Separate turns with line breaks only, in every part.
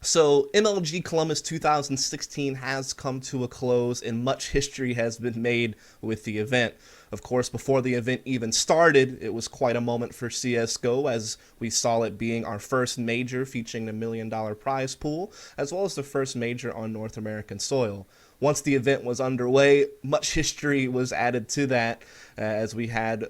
So MLG Columbus 2016 has come to a close, and much history has been made with the event. Of course, before the event even started, it was quite a moment for CSGO, as we saw it being our first major featuring a $1 million prize pool, as well as the first major on North American soil. Once the event was underway, much history was added to that, as we had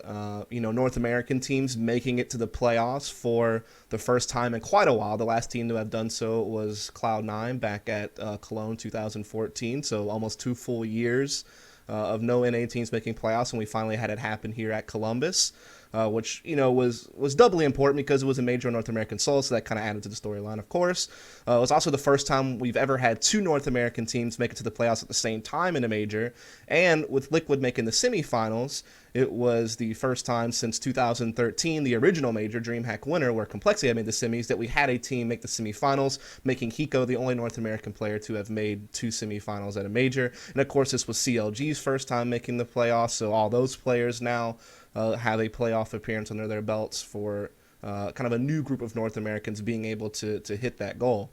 North American teams making it to the playoffs for the first time in quite a while. The last team to have done so was Cloud9 back at Cologne 2014, so almost 2 full years of no NA teams making playoffs, and we finally had it happen here at Columbus, which was doubly important because it was a major North American soul, so that kind of added to the storyline. Of course, it was also the first time we've ever had two North American teams make it to the playoffs at the same time in a major, and with Liquid making the semifinals, it was the first time since 2013, the original major, DreamHack winner, where Complexity had made the semis, that we had a team make the semifinals, making Hiko the only North American player to have made two semifinals at a major. And of course, this was CLG's first time making the playoffs, so all those players now have a playoff appearance under their belts for kind of a new group of North Americans being able to hit that goal.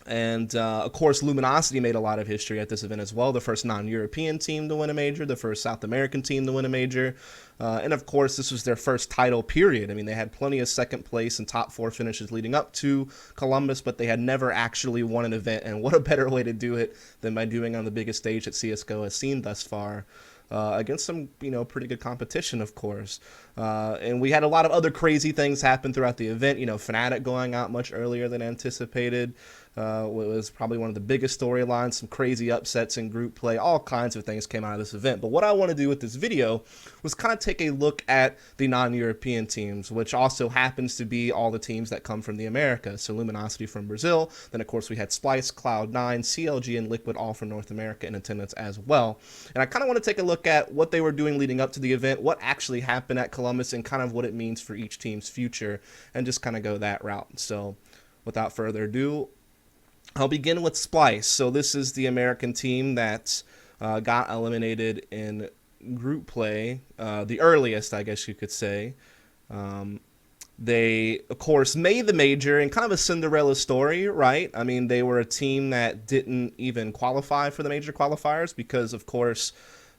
And, of course, Luminosity made a lot of history at this event as well. The first non-European team to win a major, the first South American team to win a major. And, of course, this was their first title, period. I mean, they had plenty of second place and top four finishes leading up to Columbus, but they had never actually won an event. And what a better way to do it than by doing on the biggest stage that CSGO has seen thus far. Against some, pretty good competition, of course. And we had a lot of other crazy things happen throughout the event. Fnatic going out much earlier than anticipated was probably one of the biggest storylines. Some crazy upsets in group play. All kinds of things came out of this event. But what I want to do with this video was kind of take a look at the non-European teams, which also happens to be all the teams that come from the Americas. So Luminosity from Brazil. Then, of course, we had Splyce, Cloud9, CLG, and Liquid all from North America in attendance as well. And I kind of want to take a look at what they were doing leading up to the event, what actually happened at Columbus, and kind of what it means for each team's future, and just kind of go that route. So without further ado, I'll begin with Splyce. So this is the American team that got eliminated in group play, the earliest, I guess you could say. They, of course, made the major in kind of a Cinderella story, right? I mean, they were a team that didn't even qualify for the major qualifiers because, of course,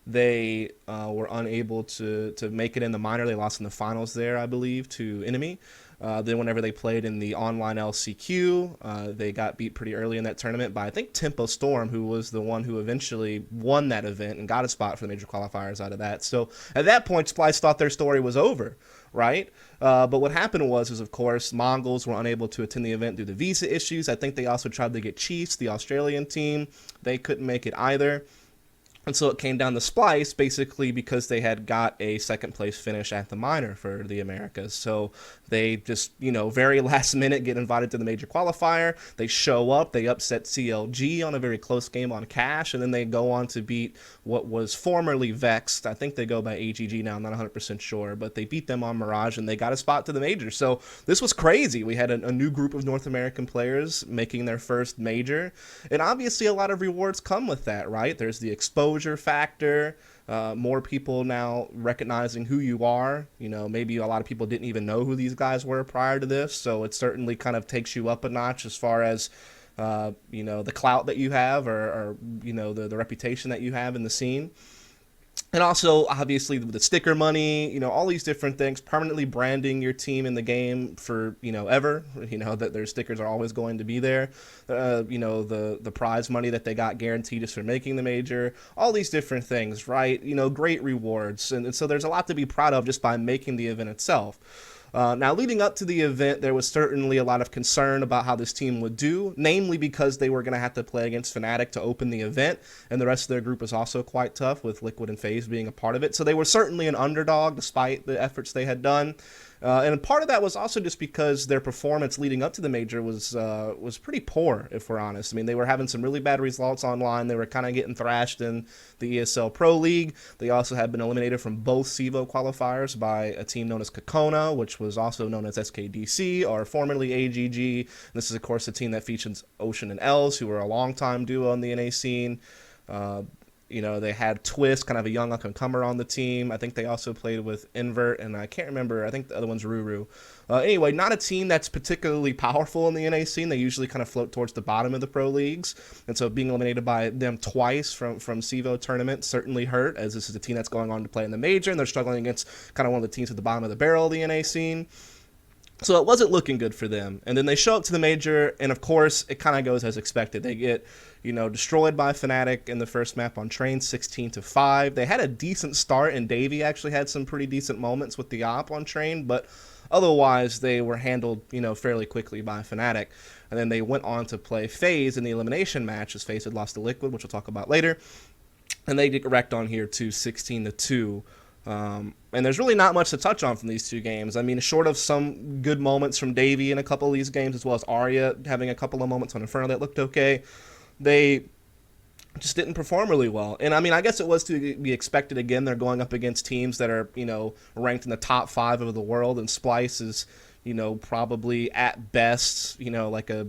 they were unable to make it in the minor. They lost in the finals there, I believe, to Enemy. Then whenever they played in the online LCQ, they got beat pretty early in that tournament by, I think, Tempo Storm, who was the one who eventually won that event and got a spot for the major qualifiers out of that. So at that point, Splyce thought their story was over, right? But what happened was, of course, Mongols were unable to attend the event due to visa issues. I think they also tried to get Chiefs, the Australian team. They couldn't make it either. And so it came down to Splyce, basically because they had got a second place finish at the minor for the Americas. So they just, very last minute get invited to the major qualifier. They show up, they upset CLG on a very close game on Cash, and then they go on to beat what was formerly Vexed. I think they go by AGG now, I'm not 100% sure, but they beat them on Mirage and they got a spot to the major. So this was crazy. We had a new group of North American players making their first major, and obviously a lot of rewards come with that, right? There's the exposure factor, more people now recognizing who you are. Maybe a lot of people didn't even know who these guys were prior to this, so it certainly kind of takes you up a notch as far as the clout that you have, or the reputation that you have in the scene. And also, obviously, the sticker money, all these different things, permanently branding your team in the game for, ever, that their stickers are always going to be there. The prize money that they got guaranteed just for making the major, all these different things, right? Great rewards. And so there's a lot to be proud of just by making the event itself. Now, leading up to the event, there was certainly a lot of concern about how this team would do, namely because they were going to have to play against Fnatic to open the event, and the rest of their group was also quite tough, with Liquid and FaZe being a part of it. So they were certainly an underdog, despite the efforts they had done. And part of that was also just because their performance leading up to the major was pretty poor, if we're honest. I mean, they were having some really bad results online. They were kind of getting thrashed in the ESL Pro League. They also had been eliminated from both CEVO qualifiers by a team known as Kokona, which was also known as SKDC, or formerly AGG. And this is, of course, a team that features Ocean and Els, who were a longtime duo on the NA scene. They had Twist, kind of a young up-and-comer on the team. I think they also played with Invert, and I can't remember. I think the other one's Ruru. Anyway, not a team that's particularly powerful in the NA scene. They usually kind of float towards the bottom of the pro leagues. And so being eliminated by them twice from CEVO tournament certainly hurt, as this is a team that's going on to play in the major, and they're struggling against kind of one of the teams at the bottom of the barrel of the NA scene. So it wasn't looking good for them. And then they show up to the major, and of course, it kind of goes as expected. They get, destroyed by Fnatic in the first map on Train, 16-5. They had a decent start, and Davey actually had some pretty decent moments with the op on Train, but otherwise, they were handled, fairly quickly by Fnatic. And then they went on to play FaZe in the elimination match, as FaZe had lost to Liquid, which we'll talk about later. And they get wrecked on here, too, 16-2. And there's really not much to touch on from these two games. I mean, short of some good moments from Davey in a couple of these games, as well as Arya having a couple of moments on Inferno that looked okay, they just didn't perform really well. And I mean, I guess it was to be expected. Again, they're going up against teams that are, ranked in the top 5 of the world, and Splyce is, probably at best, like a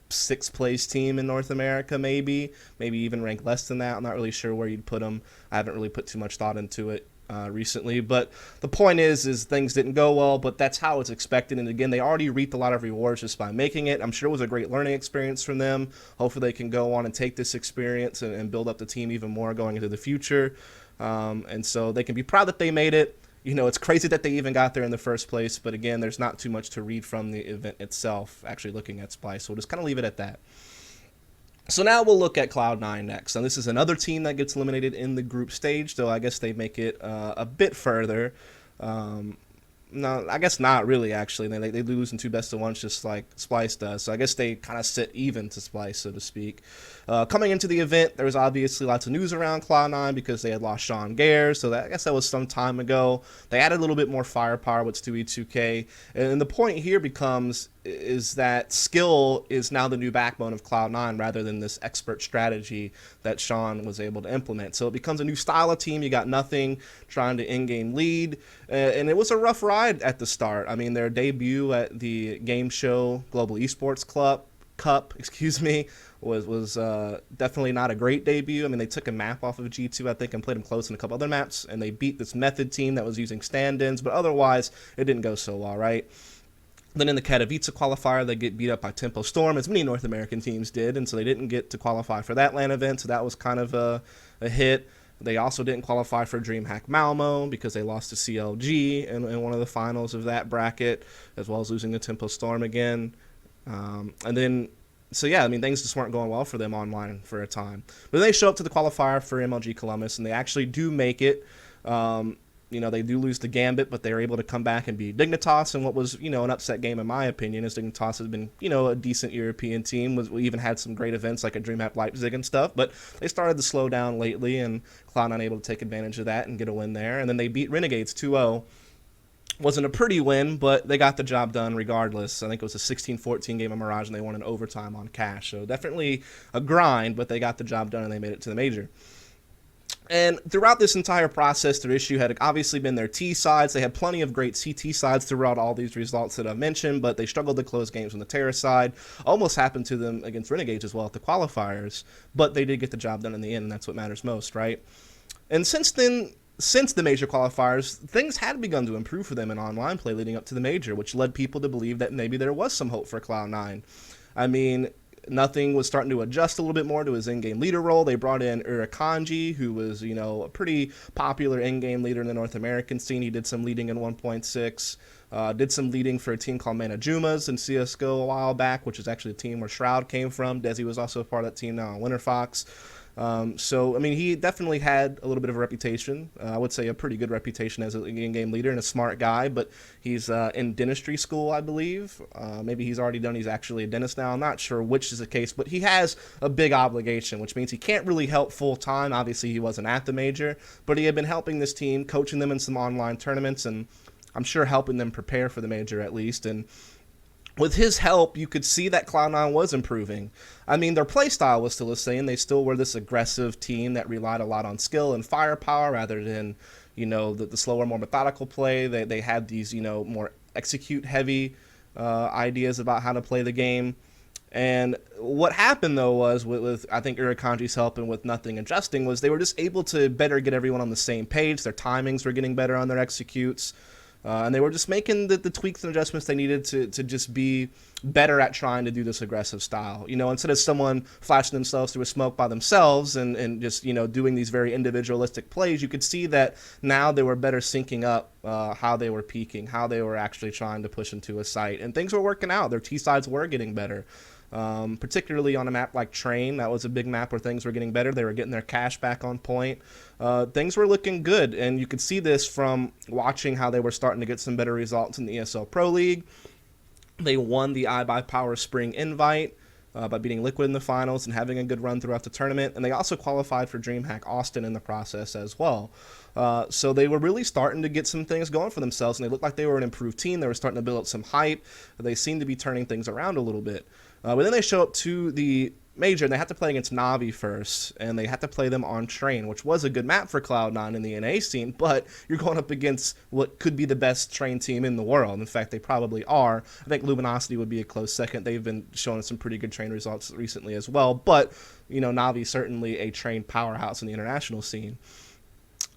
6th place team in North America, maybe even ranked less than that. I'm not really sure where you'd put them. I haven't really put too much thought into it recently, but the point is things didn't go well, but that's how it's expected. And again, they already reaped a lot of rewards just by making it. I'm sure it was a great learning experience from them. Hopefully they can go on and take this experience and build up the team even more going into the future. And so they can be proud that they made it. It's crazy that they even got there in the first place, but again, there's not too much to read from the event itself, actually looking at Splyce, so we'll just kind of leave it at that. So now we'll look at Cloud9 next. And this is another team that gets eliminated in the group stage, though I guess they make it a bit further. No, I guess not really, actually. They lose in 2 best-of-1s just like Splyce does. So I guess they kind of sit even to Splyce, so to speak. Coming into the event, there was obviously lots of news around Cloud9 because they had lost Sean Gare, so I guess that was some time ago. They added a little bit more firepower with Stewie 2K. And the point here becomes is that skill is now the new backbone of Cloud9 rather than this expert strategy that Sean was able to implement. So it becomes a new style of team. You got nothing trying to in-game lead. And it was a rough ride at the start. I mean, their debut at the game show Global Esports Cup, was definitely not a great debut. I mean, they took a map off of G2, I think, and played them close in a couple other maps, and they beat this Method team that was using stand-ins, but otherwise, it didn't go so well, right? Then in the Katowice qualifier, they get beat up by Tempo Storm, as many North American teams did, and so they didn't get to qualify for that LAN event, so that was kind of a hit. They also didn't qualify for DreamHack Malmo because they lost to CLG in one of the finals of that bracket, as well as losing to Tempo Storm again. And then, so yeah, I mean, things just weren't going well for them online for a time. But then they show up to the qualifier for MLG Columbus, and they actually do make it. They do lose to Gambit, but they're able to come back and beat Dignitas in what was, an upset game in my opinion, as Dignitas has been, a decent European team. We even had some great events like a DreamHack Leipzig and stuff, but they started to slow down lately, and Cloud9 able to take advantage of that and get a win there. And then they beat Renegades 2-0. Wasn't a pretty win, but they got the job done regardless. I think it was a 16-14 game of Mirage, and they won in overtime on cash. So definitely a grind, but they got the job done, and they made it to the major. And throughout this entire process, their issue had obviously been their T sides. They had plenty of great CT sides throughout all these results that I've mentioned, but they struggled to close games on the Terra side. Almost happened to them against Renegades as well at the qualifiers, but they did get the job done in the end, and that's what matters most, right? And since then, since the major qualifiers, things had begun to improve for them in online play leading up to the major, which led people to believe that maybe there was some hope for Cloud9. I mean, Nothing was starting to adjust a little bit more to his in-game leader role. They brought in Urakanji, who was, a pretty popular in-game leader in the North American scene. He did some leading in 1.6, did some leading for a team called Manajumas in CSGO a while back, which is actually the team where Shroud came from. Desi was also a part of that team now on Winter Fox. He definitely had a little bit of a reputation. I would say a pretty good reputation as an in-game leader and a smart guy, but he's in dentistry school, I believe. Maybe he's actually a dentist now. I'm not sure which is the case, but he has a big obligation, which means he can't really help full-time. Obviously, he wasn't at the major, but he had been helping this team, coaching them in some online tournaments, and I'm sure helping them prepare for the major at least. And with his help, you could see that Cloud9 was improving. I mean, their play style was still the same. They still were this aggressive team that relied a lot on skill and firepower rather than, the slower, more methodical play. They had these, more execute-heavy ideas about how to play the game. And what happened though was with I think Urakanji's help and with nothing adjusting was they were just able to better get everyone on the same page. Their timings were getting better on their executes. And they were just making the tweaks and adjustments they needed to just be better at trying to do this aggressive style. Instead of someone flashing themselves through a smoke by themselves and just, doing these very individualistic plays, you could see that now they were better syncing up how they were peaking, how they were actually trying to push into a site. And things were working out. Their T-sides were getting better. Particularly on a map like Train, that was a big map where things were getting better. They were getting their cash back on point. Things were looking good, and you could see this from watching how they were starting to get some better results in the ESL Pro League. They won the iBuyPower Spring Invite by beating Liquid in the finals and having a good run throughout the tournament, and they also qualified for DreamHack Austin in the process as well. So they were really starting to get some things going for themselves, and they looked like they were an improved team. They were starting to build up some hype. They seemed to be turning things around a little bit. But then they show up to the major, and they have to play against Navi first, and they have to play them on Train, which was a good map for Cloud9 in the NA scene, but you're going up against what could be the best Train team in the world. In fact, they probably are. I think Luminosity would be a close second. They've been showing some pretty good Train results recently as well, but, Navi certainly a Train powerhouse in the international scene.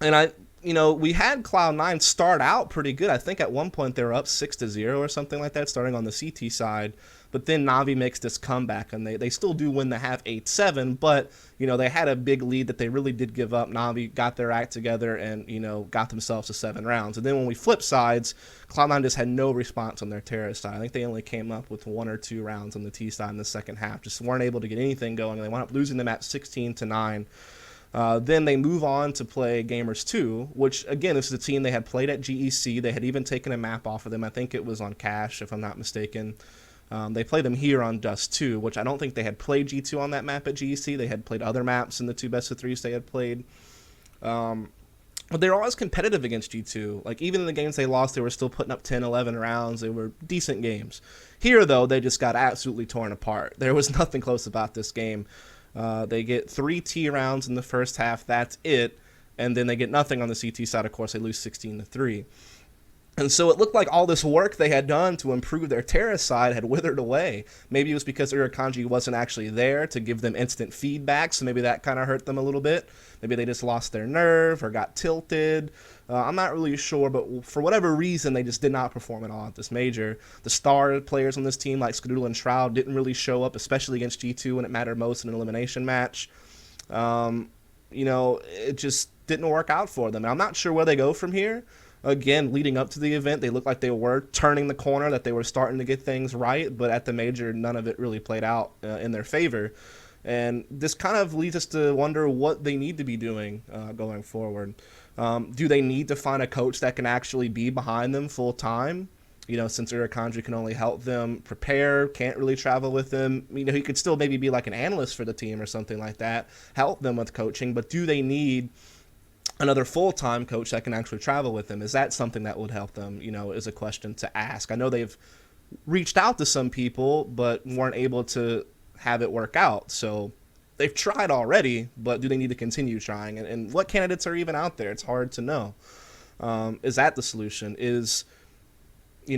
And we had Cloud9 start out pretty good. I think at one point they were up 6-0 or something like that, starting on the CT side. But then Navi makes this comeback, and they still do win the half 8-7, but, they had a big lead that they really did give up. Navi got their act together and, got themselves to 7 rounds. And then when we flip sides, Cloud9 just had no response on their Terra side. I think they only came up with 1 or 2 rounds on the T side in the second half. Just weren't able to get anything going. They wound up losing them at 16-9. Then they move on to play Gamers 2, which, again, this is a team they had played at GEC. They had even taken a map off of them. I think it was on Cash, if I'm not mistaken. They played them here on Dust 2, which I don't think they had played G2 on that map at GEC. They had played other maps in the 2 best-of-3s they had played. But they were always competitive against G2. Like, even in the games they lost, they were still putting up 10, 11 rounds. They were decent games. Here, though, they just got absolutely torn apart. There was nothing close about this game. They get 3 T rounds in the first half. That's it. And then they get nothing on the CT side. Of course, they lose 16-3. And so it looked like all this work they had done to improve their Terra side had withered away. Maybe it was because Urakanji wasn't actually there to give them instant feedback, so maybe that kind of hurt them a little bit. Maybe they just lost their nerve or got tilted. I'm not really sure, but for whatever reason, they just did not perform at all at this major. The star players on this team, like Skadoodle and Shroud, didn't really show up, especially against G2 when it mattered most in an elimination match. It just didn't work out for them. And I'm not sure where they go from here. Again, leading up to the event, they looked like they were turning the corner, that they were starting to get things right, but at the major, none of it really played out in their favor. And this kind of leads us to wonder what they need to be doing going forward. Do they need to find a coach that can actually be behind them full time? Since Urakanji can only help them prepare, can't really travel with them. He could still maybe be like an analyst for the team or something like that, help them with coaching, but do they need another full-time coach that can actually travel with them? Is that something that would help them, is a question to ask. I know they've reached out to some people, but weren't able to have it work out. So they've tried already, but do they need to continue trying? And what candidates are even out there? It's hard to know. Is that the solution? Is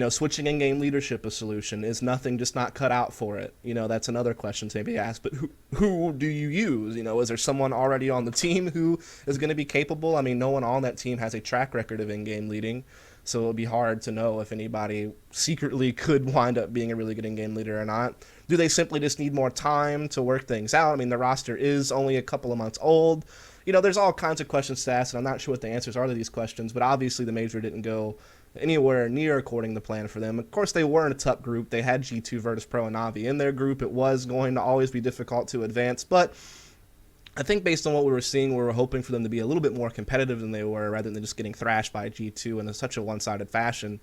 switching in-game leadership a solution? Is nothing just not cut out for it? That's another question to maybe ask. But who do you use? Is there someone already on the team who is going to be capable? I mean, no one on that team has a track record of in-game leading, so it would be hard to know if anybody secretly could wind up being a really good in-game leader or not. Do they simply just need more time to work things out? I mean, the roster is only a couple of months old. There's all kinds of questions to ask, and I'm not sure what the answers are to these questions, but obviously the major didn't go anywhere near according to plan for them. Of course, they were in a tough group. They had G2, Virtus.pro, and Navi in their group. It was going to always be difficult to advance, but I think based on what we were seeing, we were hoping for them to be a little bit more competitive than they were, rather than just getting thrashed by G2 in such a one-sided fashion.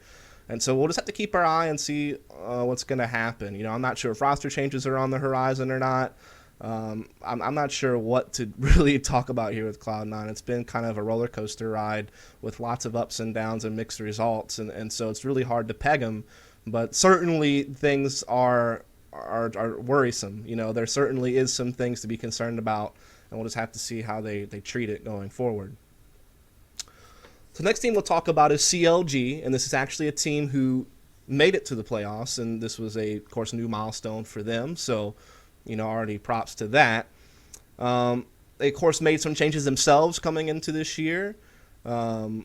And so we'll just have to keep our eye and see what's going to happen. I'm not sure if roster changes are on the horizon or not. I'm not sure what to really talk about here with Cloud9. It's been kind of a roller coaster ride with lots of ups and downs and mixed results, and so it's really hard to peg them. But certainly things are worrisome. There certainly is some things to be concerned about, and we'll just have to see how they treat it going forward. So the next team we'll talk about is CLG, and this is actually a team who made it to the playoffs, and this was of course, new milestone for them. So, already props to that. They, of course, made some changes themselves coming into this year. And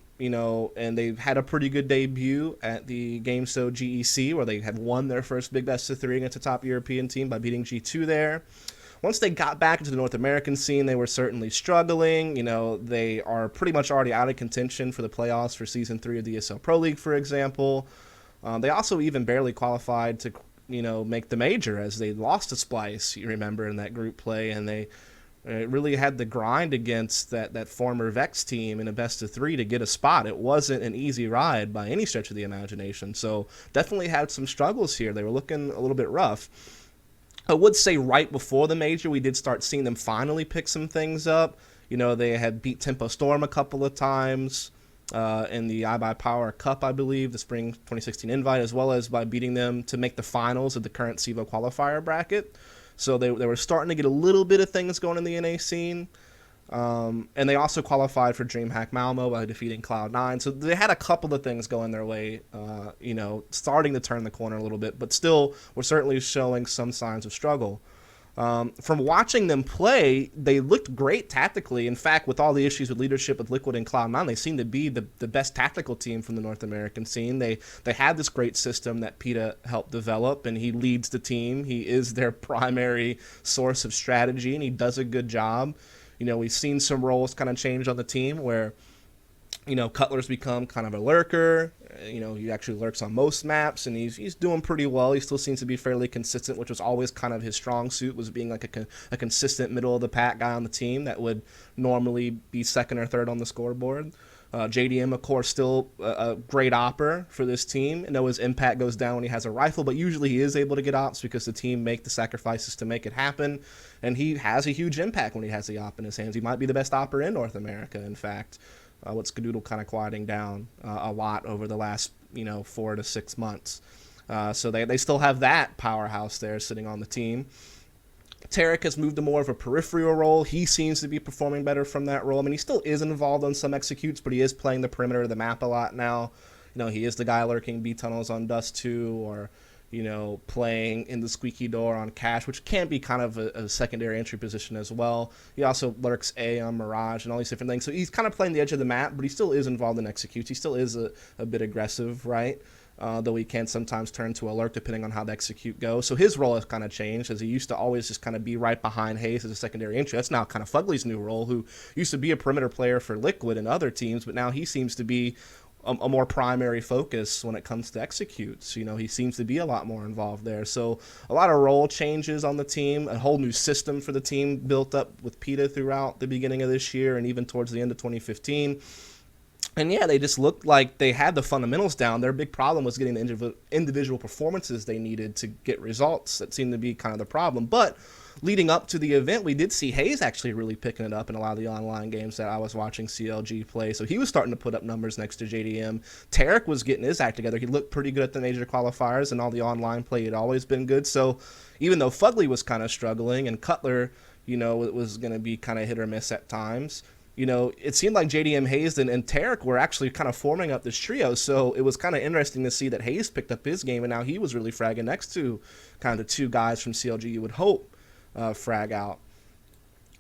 they've had a pretty good debut at the GameStone GEC, where they had won their first big best of three against a top European team by beating G2 there. Once they got back into the North American scene, they were certainly struggling. They are pretty much already out of contention for the playoffs for Season 3 of the ESL Pro League, for example. They also even barely qualified to, make the major, as they lost to Splyce, you remember, in that group play, and they really had the grind against that former Vex team in a best of three to get a spot. It wasn't an easy ride by any stretch of the imagination, so definitely had some struggles here. They were looking a little bit rough. I would say right before the major, we did start seeing them finally pick some things up. They had beat Tempo Storm a couple of times in the iBuyPower Cup, I believe, the Spring 2016 invite, as well as by beating them to make the finals of the current SIVO qualifier bracket. So they were starting to get a little bit of things going in the NA scene. And they also qualified for DreamHack Malmo by defeating Cloud9. So they had a couple of things going their way, starting to turn the corner a little bit, but still were certainly showing some signs of struggle. From watching them play, they looked great tactically. In fact, with all the issues with leadership with Liquid and Cloud9, they seem to be the best tactical team from the North American scene. They had this great system that PETA helped develop, and he leads the team. He is their primary source of strategy, and he does a good job. We've seen some roles kind of change on the team where, Cutler's become kind of a lurker. He actually lurks on most maps, and he's doing pretty well. He still seems to be fairly consistent, which was always kind of his strong suit, was being like a consistent middle-of-the-pack guy on the team that would normally be second or third on the scoreboard. JDM, of course, still a great opper for this team. I know his impact goes down when he has a rifle, but usually he is able to get ops because the team make the sacrifices to make it happen. And he has a huge impact when he has the op in his hands. He might be the best opper in North America, in fact. With Skadoodle kind of quieting down a lot over the last 4 to 6 months. So they still have that powerhouse there sitting on the team. Tarek has moved to more of a peripheral role. He seems to be performing better from that role. I mean, he still is involved on some executes, but he is playing the perimeter of the map a lot now. He is the guy lurking B tunnels on Dust 2, or playing in the squeaky door on Cash, which can be kind of a secondary entry position as well. He also lurks A on Mirage and all these different things. So he's kind of playing the edge of the map, but he still is involved in executes. He still is a bit aggressive, right? Though he can sometimes turn to a lurk depending on how the execute goes. So his role has kind of changed, as he used to always just kind of be right behind Hayes as a secondary entry. That's now kind of Fugly's new role, who used to be a perimeter player for Liquid and other teams, but now he seems to be a more primary focus when it comes to executes. He seems to be a lot more involved there. So a lot of role changes on the team, a whole new system for the team built up with PETA throughout the beginning of this year and even towards the end of 2015. And yeah, they just looked like they had the fundamentals down. Their big problem was getting the individual performances they needed to get results. That seemed to be kind of the problem. But leading up to the event, we did see Hayes actually really picking it up in a lot of the online games that I was watching CLG play. So he was starting to put up numbers next to JDM. Tarek was getting his act together. He looked pretty good at the major qualifiers, and all the online play had always been good. So even though Fugly was kind of struggling and Cutler, it was going to be kind of hit or miss at times, it seemed like JDM, Hayes, and Tarek were actually kind of forming up this trio. So it was kind of interesting to see that Hayes picked up his game, and now he was really fragging next to kind of the two guys from CLG you would hope frag out.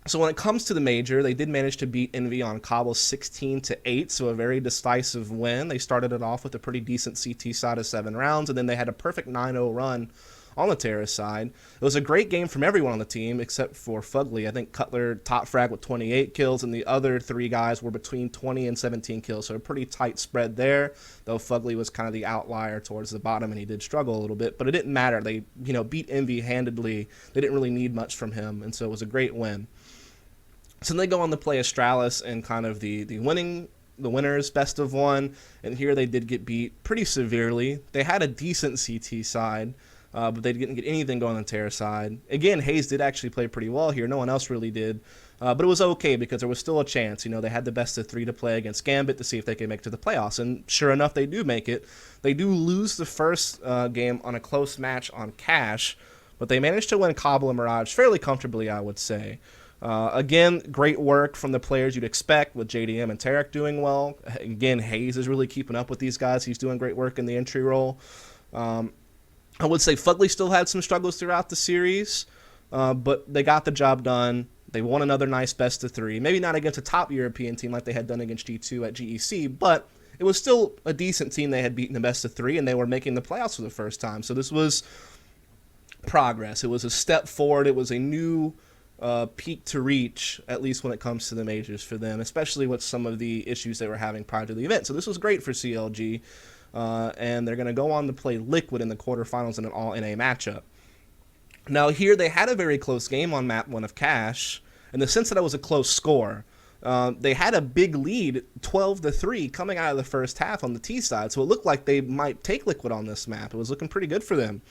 So when it comes to the major, they did manage to beat Envy on Cobble 16-8, so a very decisive win. They started it off with a pretty decent CT side of 7 rounds, and then they had a perfect 9-0 run on the Terrace side. It was a great game from everyone on the team except for Fugly. I think Cutler top frag with 28 kills, and the other 3 guys were between 20 and 17 kills, so a pretty tight spread there, though Fugly was kind of the outlier towards the bottom, and he did struggle a little bit, but it didn't matter. They beat Envy handedly. They didn't really need much from him, and so it was a great win. So they go on to play Astralis in kind of the winners best of 1, and here they did get beat pretty severely. They had a decent CT side, but they didn't get anything going on the Terra side. Again, Hayes did actually play pretty well here. No one else really did. But it was okay because there was still a chance. They had the best of 3 to play against Gambit to see if they could make it to the playoffs. And sure enough, they do make it. They do lose the first game on a close match on Cash, but they managed to win Cobble and Mirage fairly comfortably, I would say. Again, great work from the players you'd expect, with JDM and Tarek doing well. Again, Hayes is really keeping up with these guys. He's doing great work in the entry role. I would say Fugly still had some struggles throughout the series, but they got the job done. They won another nice best of three. Maybe not against a top European team like they had done against G2 at GEC, but it was still a decent team they had beaten the best of three, and they were making the playoffs for the first time. So this was progress. It was a step forward. It was a new peak to reach, at least when it comes to the majors for them, especially with some of the issues they were having prior to the event. So this was great for CLG, and they're going to go on to play Liquid in the quarterfinals in an all-NA matchup. Now here they had a very close game on map 1 of Cash, in the sense that it was a close score. They had a big lead, 12-3, coming out of the first half on the T side, so it looked like they might take Liquid on this map. It was looking pretty good for them.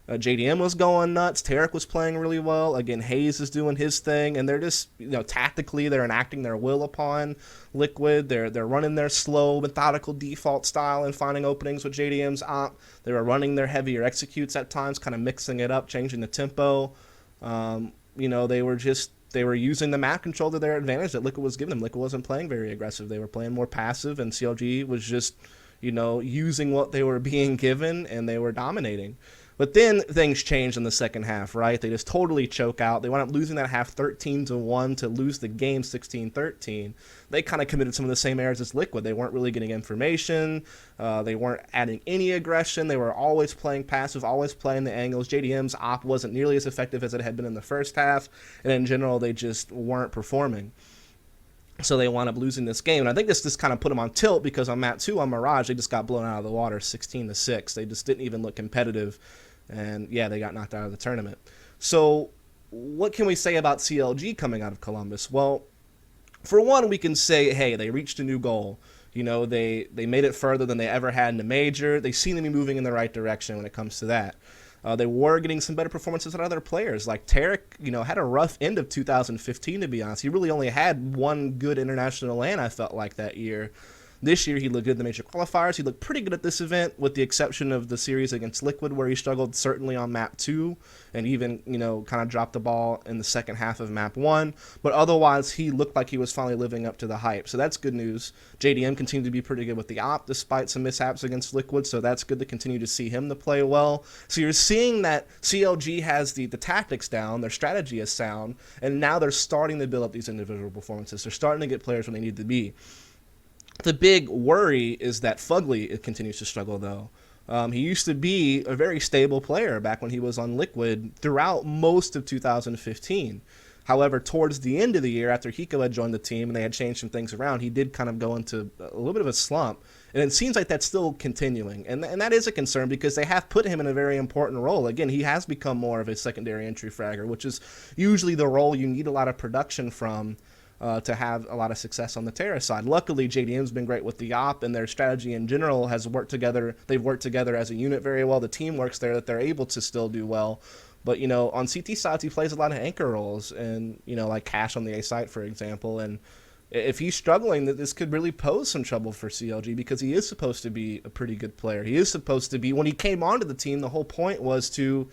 JDM was going nuts. Tarek was playing really well. Again, Hayes is doing his thing, and they're just, tactically, they're enacting their will upon Liquid. They're running their slow, methodical default style and finding openings with JDM's op. They were running their heavier executes at times, kind of mixing it up, changing the tempo. They were using the map control to their advantage that Liquid was giving them. Liquid wasn't playing very aggressive. They were playing more passive, and CLG was just, using what they were being given, and they were dominating. But then things changed in the second half, right? They just totally choke out. They wound up losing that half 13-1 to lose the game 16-13. They kind of committed some of the same errors as Liquid. They weren't really getting information. They weren't adding any aggression. They were always playing passive, always playing the angles. JDM's op wasn't nearly as effective as it had been in the first half. And in general, they just weren't performing. So they wound up losing this game. And I think this just kind of put them on tilt, because on map 2 on Mirage, they just got blown out of the water 16-6. They just didn't even look competitive. And yeah, they got knocked out of the tournament. So what can we say about CLG coming out of Columbus? Well, for one, we can say, hey, they reached a new goal. They made it further than they ever had in the major. They seem to be moving in the right direction when it comes to that. They were getting some better performances than other players. Like Tarek, had a rough end of 2015, to be honest. He really only had one good international LAN, I felt like, that year. This year, he looked good in the major qualifiers. He looked pretty good at this event, with the exception of the series against Liquid, where he struggled certainly on map 2, and even, kind of dropped the ball in the second half of map 1. But otherwise, he looked like he was finally living up to the hype. So that's good news. JDM continued to be pretty good with the op, despite some mishaps against Liquid. So that's good to continue to see him to play well. So you're seeing that CLG has the tactics down, their strategy is sound, and now they're starting to build up these individual performances. They're starting to get players where they need to be. The big worry is that Fugly continues to struggle, though. He used to be a very stable player back when he was on Liquid throughout most of 2015. However, towards the end of the year, after Hiko had joined the team and they had changed some things around, he did kind of go into a little bit of a slump. And it seems like that's still continuing. And that is a concern, because they have put him in a very important role. Again, he has become more of a secondary entry fragger, which is usually the role you need a lot of production from to have a lot of success on the Terra side. Luckily, JDM's been great with the op, and their strategy in general has worked together. They've worked together as a unit very well. The team works there, that they're able to still do well. But, on CT sides, he plays a lot of anchor roles, and, like Cash on the A site, for example. And if he's struggling, this could really pose some trouble for CLG, because he is supposed to be a pretty good player. He is supposed to be, when he came onto the team, the whole point was to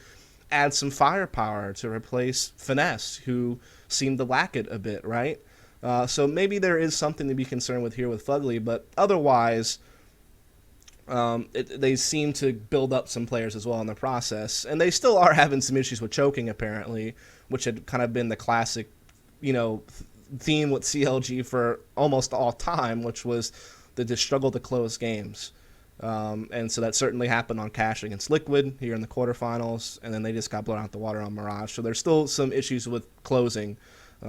add some firepower to replace Finesse, who seemed to lack it a bit, right? So maybe there is something to be concerned with here with Fugly, but otherwise, they seem to build up some players as well in the process. And they still are having some issues with choking, apparently, which had kind of been the classic, theme with CLG for almost all time, which was the struggle to close games. And so that certainly happened on Cash against Liquid here in the quarterfinals, and then they just got blown out the water on Mirage. So there's still some issues with closing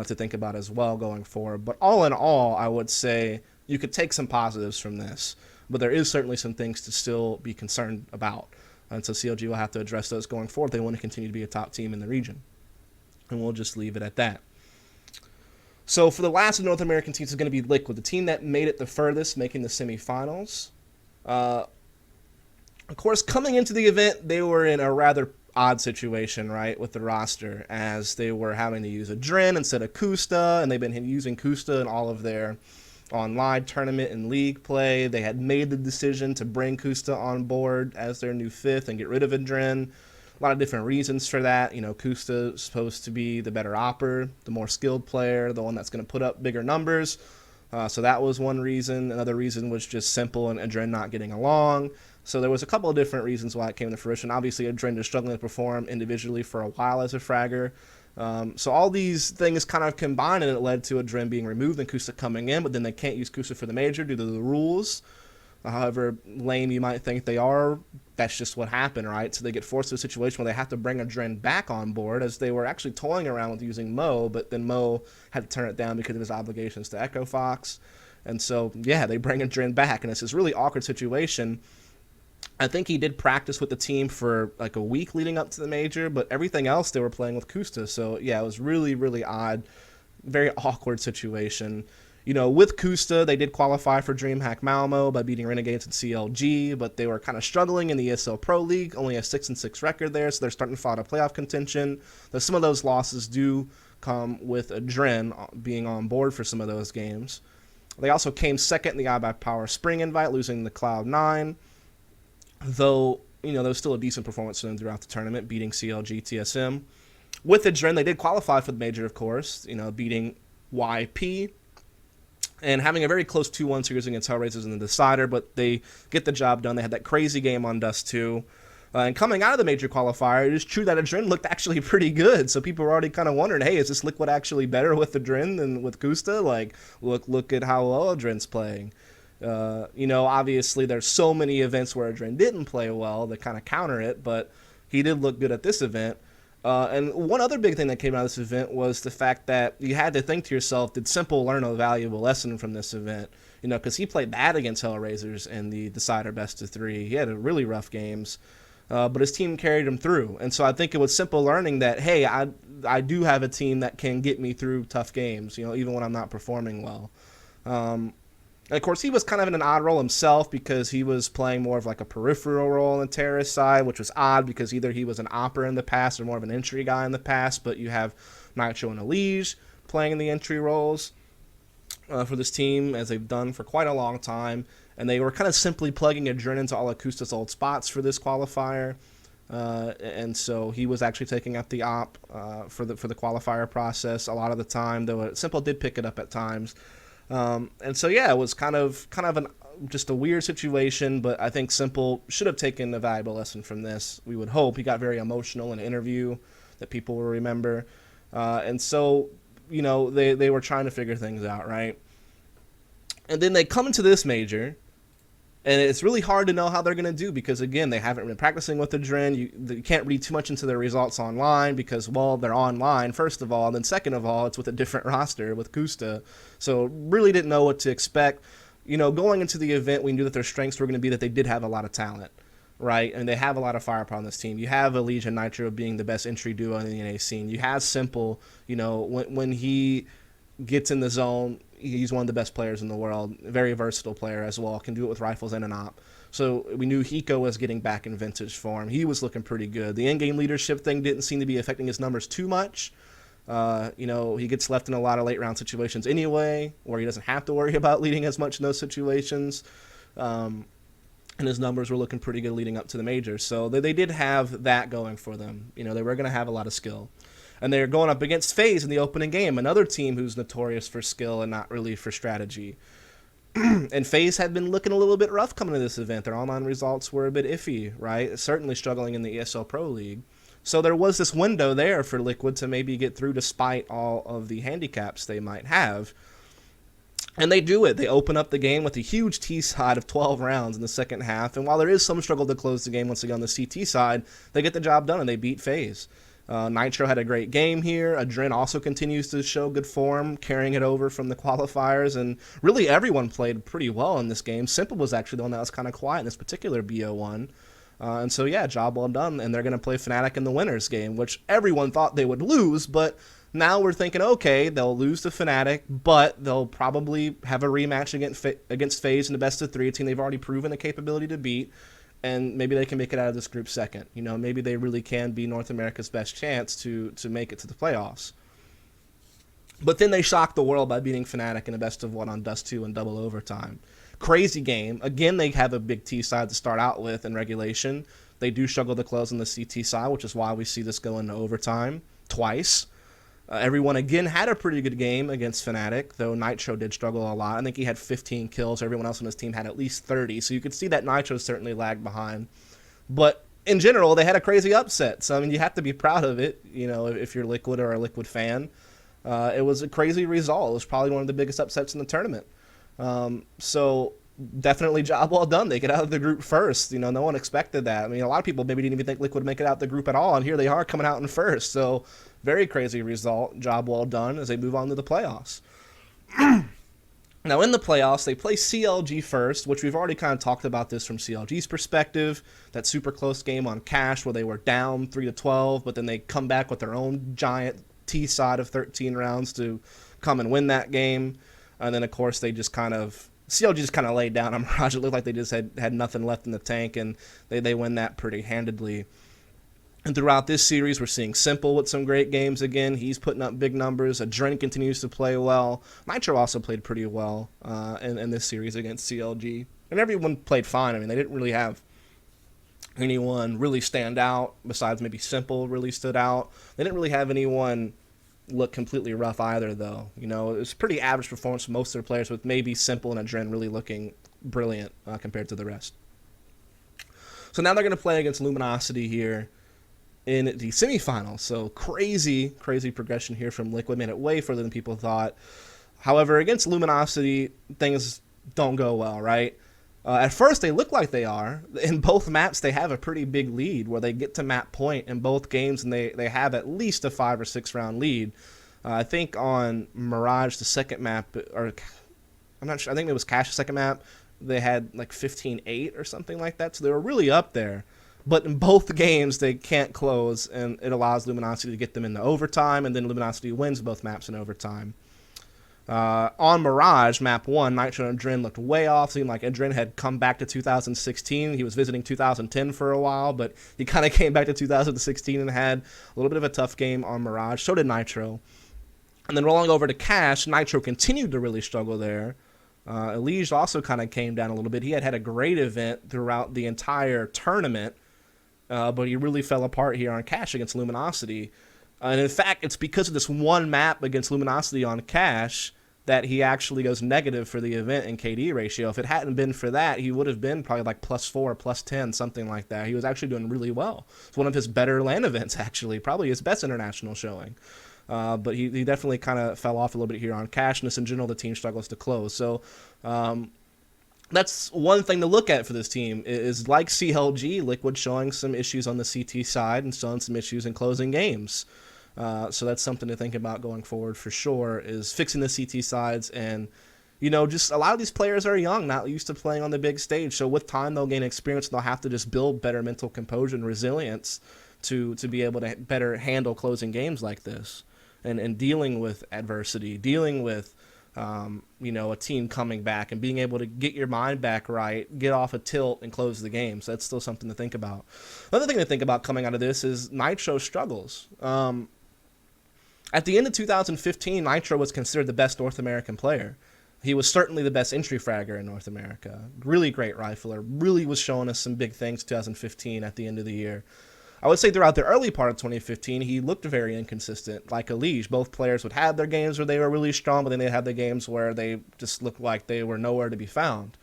to think about as well going forward. But all in all, I would say you could take some positives from this, but there is certainly some things to still be concerned about. And so CLG will have to address those going forward if they want to continue to be a top team in the region. And we'll just leave it at that. So for the last of North American teams is going to be Liquid, the team that made it the furthest, making the semifinals. Of course, coming into the event, they were in a rather odd situation, right, with the roster, as they were having to use a Dren instead of Kusta, and they've been using Kusta in all of their online tournament and league play. They had made the decision to bring Kusta on board as their new fifth and get rid of a Dren. A lot of different reasons for that. Kusta is supposed to be the better opper, the more skilled player, the one that's going to put up bigger numbers. So that was one reason. Another reason was just simple and Dren not getting along. So there was a couple of different reasons why it came to fruition. Obviously, Adren is struggling to perform individually for a while as a fragger. So all these things kind of combined, and it led to Adren being removed and Kusa coming in, but then they can't use Kusa for the major due to the rules. However lame you might think they are, that's just what happened, right? So they get forced to a situation where they have to bring Adren back on board, as they were actually toying around with using Mo, but then Mo had to turn it down because of his obligations to Echo Fox. And so, yeah, they bring Adren back, and it's this really awkward situation. I think he did practice with the team for like a week leading up to the major, but everything else they were playing with Kusta. So, yeah, it was really, really odd, very awkward situation. You know, with Kusta, they did qualify for DreamHack Malmo by beating Renegades and CLG, but they were kind of struggling in the ESL Pro League, only a 6-6 record there, so they're starting to fall out of playoff contention. Though some of those losses do come with Adren being on board for some of those games. They also came second in the iBack Power Spring Invite, losing the Cloud9, though, you know, there was still a decent performance for them throughout the tournament, beating CLG, TSM. With Adren, they did qualify for the major, of course, you know, beating YP, and having a very close 2-1 series against Hellraisers in the decider, but they get the job done. They had that crazy game on Dust 2. And coming out of the major qualifier, it is true that Adren looked actually pretty good. So people were already kind of wondering, hey, is this Liquid actually better with Adren than with Kusta? Like, look at how well Adren's playing. You know, obviously there's so many events where Adren didn't play well that kind of counter it, but he did look good at this event. And one other big thing that came out of this event was the fact that you had to think to yourself, did Simple learn a valuable lesson from this event? You know, because he played bad against Hellraisers in the decider best of 3. He had a really rough games, but his team carried him through. And so I think it was Simple learning that, hey, I do have a team that can get me through tough games, you know, even when I'm not performing well. And of course, he was kind of in an odd role himself because he was playing more of like a peripheral role on the terrorist side, which was odd because either he was an opera in the past or more of an entry guy in the past, but you have Nitro and Elige playing in the entry roles for this team, as they've done for quite a long time, and they were kind of simply plugging Adren into all Akusta's old spots for this qualifier, and so he was actually taking up the op for the qualifier process a lot of the time, though Simple did pick it up at times. And so, yeah, it was kind of just a weird situation, but I think Simple should have taken a valuable lesson from this. We would hope. He got very emotional in an interview that people will remember. And so, you know, they were trying to figure things out, right? And then they come into this major, and it's really hard to know how they're going to do because, again, they haven't been practicing with Adren. You can't read too much into their results online because, well, they're online, first of all. And then second of all, it's with a different roster with Kusta. So really didn't know what to expect. You know, going into the event, we knew that their strengths were going to be that they did have a lot of talent, right? And they have a lot of firepower on this team. You have Elige and Nitro being the best entry duo in the NA scene. You have Simple, you know, when he gets in the zone, he's one of the best players in the world, very versatile player as well, can do it with rifles and an op. So we knew Hiko was getting back in vintage form. He was looking pretty good. The in-game leadership thing didn't seem to be affecting his numbers too much. You know, he gets left in a lot of late round situations anyway, where he doesn't have to worry about leading as much in those situations. And his numbers were looking pretty good leading up to the major. So they did have that going for them. You know, they were going to have a lot of skill. And they're going up against FaZe in the opening game, another team who's notorious for skill and not really for strategy. And FaZe had been looking a little bit rough coming to this event. Their online results were a bit iffy, right? Certainly struggling in the ESL Pro League. So there was this window there for Liquid to maybe get through despite all of the handicaps they might have. And they do it. They open up the game with a huge T side of 12 rounds in the second half. And while there is some struggle to close the game once again on the CT side, they get the job done and they beat FaZe. Nitro had a great game here. Adren also continues to show good form, carrying it over from the qualifiers, and really everyone played pretty well in this game. Simple was actually the one that was kind of quiet in this particular BO1. And so, yeah, job well done, and they're going to play Fnatic in the winners game, which everyone thought they would lose, but now we're thinking, okay, they'll lose to Fnatic, but they'll probably have a rematch against FaZe in the best of 3, a team they've already proven the capability to beat. And maybe they can make it out of this group second. You know, maybe they really can be North America's best chance to make it to the playoffs. But then they shocked the world by beating Fnatic in a best of 1 on Dust 2 in double overtime. Crazy game. Again, they have a big T side to start out with in regulation. They do struggle to close on the CT side, which is why we see this go into overtime twice. Everyone again had a pretty good game against Fnatic, though Nitro did struggle a lot. I think he had 15 kills. Everyone else on his team had at least 30. So you could see that Nitro certainly lagged behind. But in general, they had a crazy upset. So, I mean, you have to be proud of it, if you're Liquid or a Liquid fan. It was a crazy result. It was probably one of the biggest upsets in the tournament. So definitely job well done. They get out of the group first. No one expected that. I mean, a lot of people maybe didn't even think Liquid would make it out the group at all, and here they are coming out in first. So very crazy result. Job well done as they move on to the playoffs. Now, in the playoffs, they play CLG first, which we've already kind of talked about this from CLG's perspective. That super close game on Cash where they were down 3-12, but then they come back with their own giant T side of 13 rounds to come and win that game. And then, of course, CLG just kind of laid down on Mirage. It looked like they just had nothing left in the tank, and they win that pretty handedly. And throughout this series, we're seeing Simple with some great games again. He's putting up big numbers. Adren continues to play well. Nitro also played pretty well in this series against CLG. And everyone played fine. I mean, they didn't really have anyone really stand out, besides maybe Simple really stood out. They didn't really have anyone look completely rough either, though. It was pretty average performance for most of their players, with maybe Simple and Adren really looking brilliant compared to the rest. So now they're going to play against Luminosity here in the semifinals. So crazy progression here from Liquid. Made it way further than people thought. However, against Luminosity, things don't go well, right? At first, they look like they are. In both maps, they have a pretty big lead where they get to map point in both games, and they have at least a 5 or 6 round lead. I think on Mirage, the second map, or I'm not sure, I think it was Cash's second map, they had like 15-8 or something like that. So they were really up there. But in both games, they can't close, and it allows Luminosity to get them into overtime, and then Luminosity wins both maps in overtime. On Mirage, map 1, Nitro and Adren looked way off. Seemed like Adren had come back to 2016. He was visiting 2010 for a while, but he kind of came back to 2016 and had a little bit of a tough game on Mirage. So did Nitro. And then rolling over to Cash, Nitro continued to really struggle there. Elige also kind of came down a little bit. He had a great event throughout the entire tournament, but he really fell apart here on Cash against Luminosity. And in fact, it's because of this one map against Luminosity on Cash that he actually goes negative for the event in KD ratio. If it hadn't been for that, he would have been probably like +4, +10, something like that. He was actually doing really well. It's one of his better LAN events, actually. Probably his best international showing. But he definitely kind of fell off a little bit here on Cash, and just in general, the team struggles to close. So that's one thing to look at for this team, is like CLG, Liquid showing some issues on the CT side and showing some issues in closing games. So that's something to think about going forward for sure, is fixing the CT sides. And, just a lot of these players are young, not used to playing on the big stage. So with time, they'll gain experience, and they'll have to just build better mental composure and resilience to be able to better handle closing games like this and dealing with adversity, dealing with a team coming back and being able to get your mind back right, get off a tilt, and close the game. So that's still something to think about. Another thing to think about coming out of this is Nitro struggles. At the end of 2015, Nitro was considered the best North American player. He was certainly the best entry fragger in North America. Really great rifler. Really was showing us some big things 2015 at the end of the year. I would say throughout the early part of 2015, he looked very inconsistent, like Elige. Both players would have their games where they were really strong, but then they'd have the games where they just looked like they were nowhere to be found.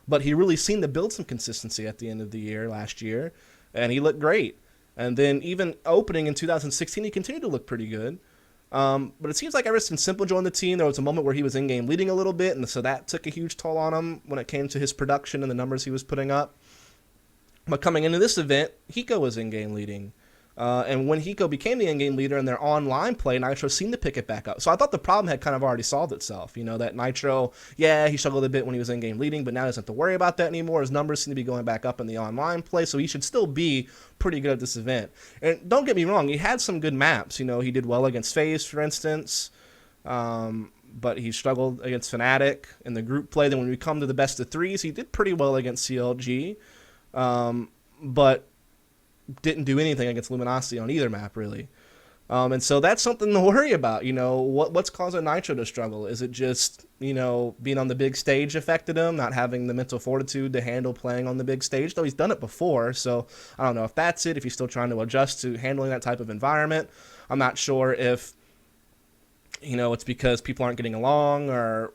But he really seemed to build some consistency at the end of the year last year, and he looked great. And then even opening in 2016, he continued to look pretty good. But it seems like ever since Simple joined the team, there was a moment where he was in-game leading a little bit, and so that took a huge toll on him when it came to his production and the numbers he was putting up. But coming into this event, Hiko was in-game leading. And when Hiko became the in-game leader in their online play, Nitro seemed to pick it back up. So I thought the problem had kind of already solved itself. That Nitro, he struggled a bit when he was in-game leading, but now he doesn't have to worry about that anymore. His numbers seem to be going back up in the online play, so he should still be pretty good at this event. And don't get me wrong, he had some good maps. He did well against FaZe, for instance. But he struggled against Fnatic in the group play. Then when we come to the best of threes, he did pretty well against CLG. But didn't do anything against Luminosity on either map, really. And so that's something to worry about. What's causing Nitro to struggle? Is it just, being on the big stage affected him, not having the mental fortitude to handle playing on the big stage? Though he's done it before, so I don't know if that's it, if he's still trying to adjust to handling that type of environment. I'm not sure if it's because people aren't getting along, or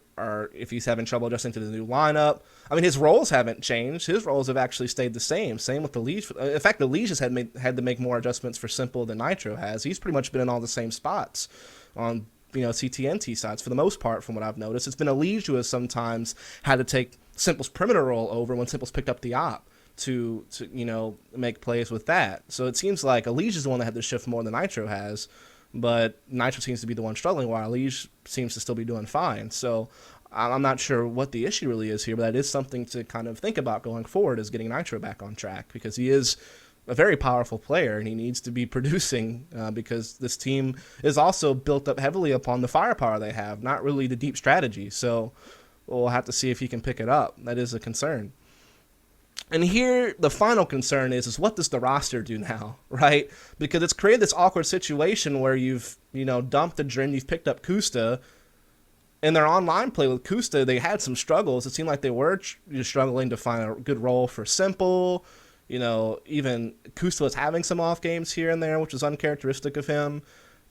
if he's having trouble adjusting to the new lineup. I mean, his roles haven't changed. His roles have actually stayed the same. Same with the Liege. In fact, the Liege has had to make more adjustments for Simple than Nitro has. He's pretty much been in all the same spots on CTNT sides for the most part, from what I've noticed. It's been a Liege who has sometimes had to take Simple's perimeter role over when Simple's picked up the op to make plays with that. So it seems like a Liege is the one that had to shift more than Nitro has. But Nitro seems to be the one struggling, while Liege seems to still be doing fine. So I'm not sure what the issue really is here, but that is something to kind of think about going forward, is getting Nitro back on track, because he is a very powerful player and he needs to be producing, because this team is also built up heavily upon the firepower they have, not really the deep strategy. So we'll have to see if he can pick it up. That is a concern. And here, the final concern is what does the roster do now, right? Because it's created this awkward situation where you've, dumped the Drin, you've picked up Kusta. In their online play with Kusta, they had some struggles. It seemed like they were struggling to find a good role for Simple. Even Kusta was having some off games here and there, which was uncharacteristic of him.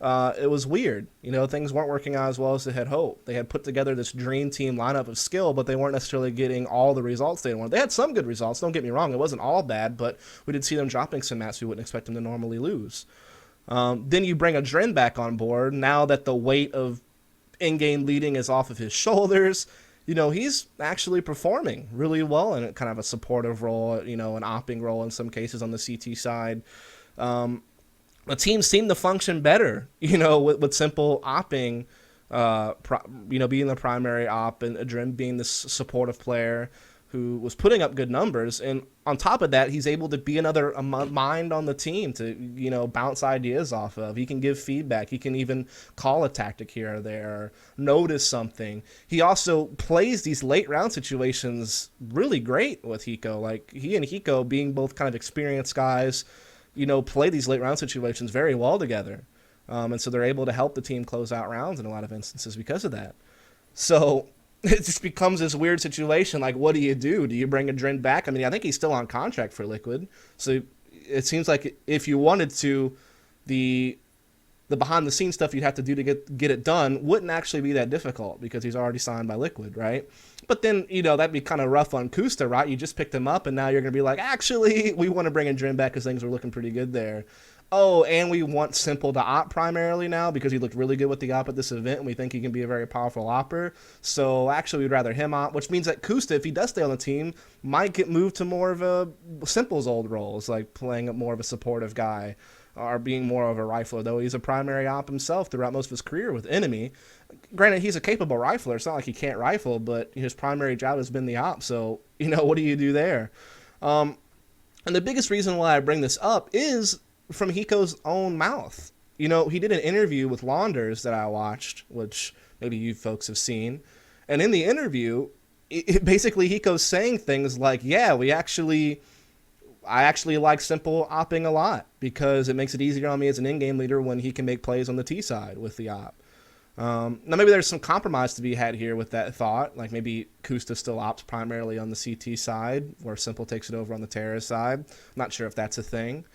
It was weird. Things weren't working out as well as they had hoped. They had put together this dream team lineup of skill, but they weren't necessarily getting all the results they wanted. They had some good results, don't get me wrong. It wasn't all bad, but we did see them dropping some mats we wouldn't expect them to normally lose. Then you bring a Drin back on board. Now that the weight of in-game leading is off of his shoulders, he's actually performing really well in kind of a supportive role, an opping role in some cases on the CT side. The team seemed to function better, with Simple opping, being the primary op, and Adrim being this supportive player who was putting up good numbers. And on top of that, he's able to be another mind on the team to, bounce ideas off of. He can give feedback. He can even call a tactic here or there, or notice something. He also plays these late round situations really great with Hiko. Like, he and Hiko, being both kind of experienced guys, play these late round situations very well together. And so they're able to help the team close out rounds in a lot of instances because of that. So it just becomes this weird situation. Like, what do you do? Do you bring a Drin back? I mean, I think he's still on contract for Liquid. So it seems like if you wanted to, the behind the scenes stuff you'd have to do to get it done wouldn't actually be that difficult, because he's already signed by Liquid, right? But then, that'd be kind of rough on Kusta, right? You just picked him up, and now you're going to be like, actually, we want to bring in Drin back because things are looking pretty good there. Oh, and we want Simple to op primarily now because he looked really good with the op at this event, and we think he can be a very powerful opper. So actually, we'd rather him op, which means that Kusta, if he does stay on the team, might get moved to more of a Simple's old roles, like playing more of a supportive guy, or being more of a rifler, though he's a primary op himself throughout most of his career with Enemy. Granted, he's a capable rifler. It's not like he can't rifle, but his primary job has been the op. So, what do you do there? And the biggest reason why I bring this up is from Hiko's own mouth. He did an interview with Launders that I watched, which maybe you folks have seen. And in the interview, basically Hiko's saying things like, yeah, I actually like Simple opping a lot because it makes it easier on me as an in-game leader when he can make plays on the T side with the op. Now maybe there's some compromise to be had here with that thought. Like maybe Kusta still opts primarily on the CT side, where Simple takes it over on the terrorist side. I'm not sure if that's a thing.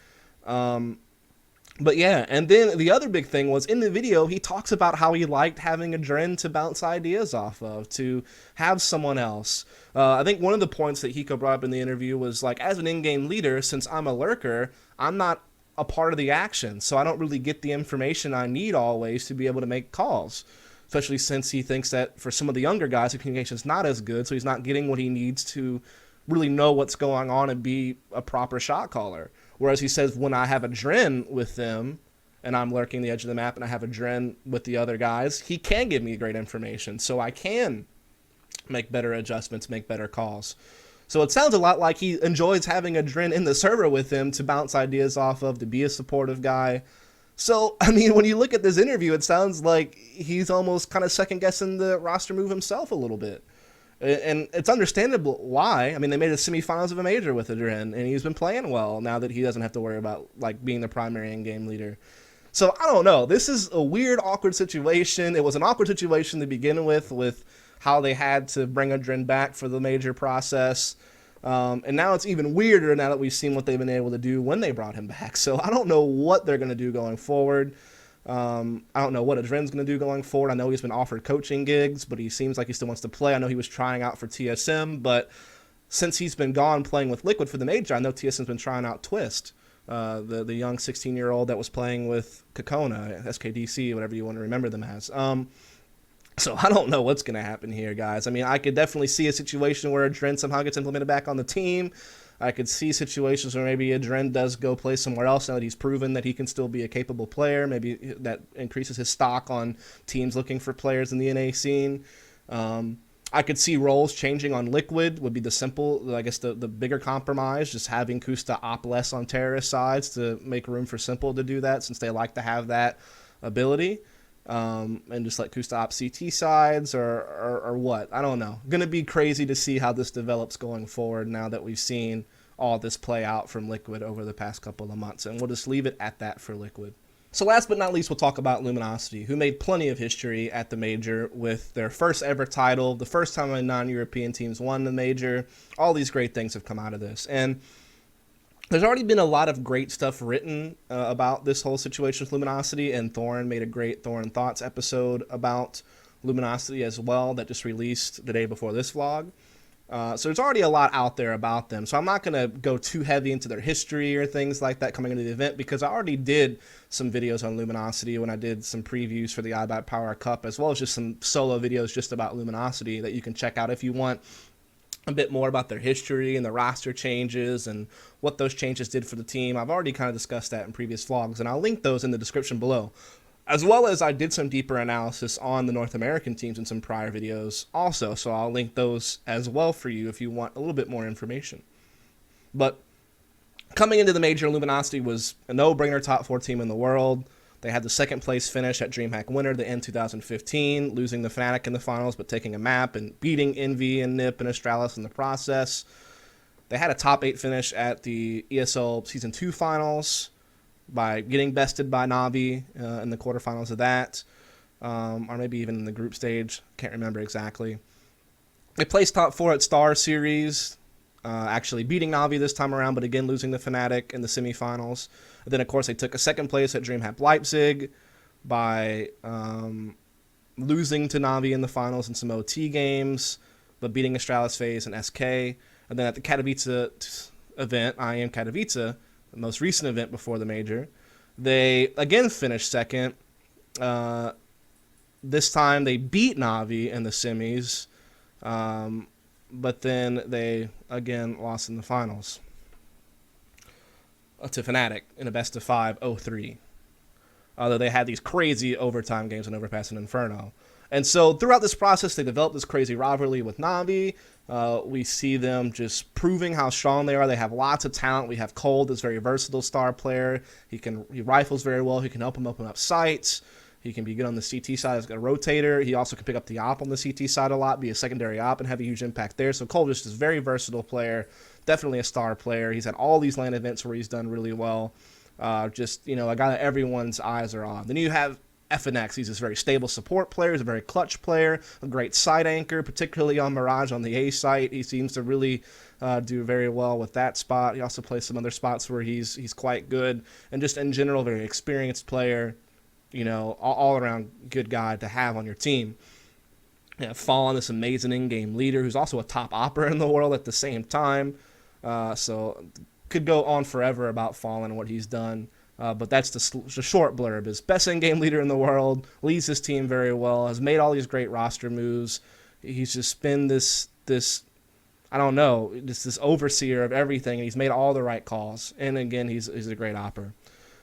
But yeah, and then the other big thing was in the video, he talks about how he liked having a Drin to bounce ideas off of, to have someone else. I think one of the points that Hiko brought up in the interview was like, as an in-game leader, since I'm a lurker, I'm not a part of the action, so I don't really get the information I need always to be able to make calls, especially since he thinks that for some of the younger guys, the communication's not as good, so he's not getting what he needs to really know what's going on and be a proper shot caller. Whereas he says, when I have a Drin with them and I'm lurking the edge of the map and I have a Drin with the other guys, he can give me great information, so I can make better adjustments, make better calls. So it sounds a lot like he enjoys having a Drin in the server with him to bounce ideas off of, to be a supportive guy. So, I mean, when you look at this interview, it sounds like he's almost kind of second-guessing the roster move himself a little bit. And it's understandable why. I mean, they made the semifinals of a major with a Drin, and he's been playing well now that he doesn't have to worry about, like, being the primary in-game leader. So, I don't know. This is a weird, awkward situation. It was an awkward situation to begin with how they had to bring a Drin back for the major process. And now it's even weirder now that we've seen what they've been able to do when they brought him back. So I don't know what they're going to do going forward. I don't know what Adren's going to do going forward. I know he's been offered coaching gigs, but he seems like he still wants to play. I know he was trying out for TSM, but since he's been gone playing with Liquid for the major, I know TSM's been trying out Twist, the young 16-year-old that was playing with Kokona, SKDC, whatever you want to remember them as. So I don't know what's going to happen here, guys. I mean, I could definitely see a situation where Adren somehow gets implemented back on the team. I could see situations where maybe Adren does go play somewhere else now that he's proven that he can still be a capable player. Maybe that increases his stock on teams looking for players in the NA scene. I could see roles changing on Liquid would be the simple, I guess the bigger compromise, just having Kusta op less on terrorist sides to make room for Simple to do that, since they like to have that ability. And just let Kusta op CT sides or what? I don't know. Going to be crazy to see how this develops going forward now that we've seen all this play out from Liquid over the past couple of months. And we'll just leave it at that for Liquid. So last but not least, we'll talk about Luminosity, who made plenty of history at the major with their first ever title, the first time a non-European teams won the major. All these great things have come out of this. And there's already been a lot of great stuff written about this whole situation with Luminosity, and Thorin made a great Thorin Thoughts episode about Luminosity as well that just released the day before this vlog. So there's already a lot out there about them, so I'm not going to go too heavy into their history or things like that coming into the event, because I already did some videos on Luminosity when I did some previews for the iBat Power Cup, as well as just some solo videos just about Luminosity that you can check out if you want a bit more about their history and the roster changes and what those changes did for the team. I've already kind of discussed that in previous vlogs, and I'll link those in the description below. As well as I did some deeper analysis on the North American teams in some prior videos also, so I'll link those as well for you if you want a little bit more information. But coming into the major, Luminosity was a no-brainer top 4 team in the world. They had the second place finish at DreamHack Winter the end 2015, losing the Fnatic in the finals but taking a map and beating Envy and Nip and Astralis in the process. They had a top 8 finish at the ESL Season 2 finals by getting bested by Navi in the quarterfinals of that, or maybe even in the group stage. Can't remember exactly. They placed top 4 at Star Series, actually beating Navi this time around, but again losing the Fnatic in the semifinals. And then, of course, they took a second place at DreamHack Leipzig by losing to Navi in the finals in some OT games, but beating Astralis FaZe and SK. And then at the Katowice event, I Am Katowice, the most recent event before the major, they again finished second. This time they beat Navi in the semis, but then they again lost in the finals to Fnatic in a best of 5, 0-3. Although they had these crazy overtime games in Overpass and Inferno. And so throughout this process, they developed this crazy rivalry with Navi. We see them just proving how strong they are. They have lots of talent. We have Cold, this very versatile star player. He rifles very well. He can help him open up sites. He can be good on the CT side as a rotator. He also can pick up the op on the CT side a lot, be a secondary op, and have a huge impact there. So Cold is just a very versatile player, definitely a star player. He's had all these LAN events where he's done really well. Just, a guy that everyone's eyes are on. Then you have FNX. He's this very stable support player. He's a very clutch player, a great side anchor, particularly on Mirage on the A site. He seems to really do very well with that spot. He also plays some other spots where he's quite good, and just in general, very experienced player. All around good guy to have on your team. Fallen, this amazing in-game leader who's also a top opera in the world at the same time. So could go on forever about Fallen and what he's done. But that's the short blurb. Is best in-game leader in the world, leads his team very well, has made all these great roster moves. He's just been this I don't know, just this overseer of everything, and he's made all the right calls. And again, he's a great opper.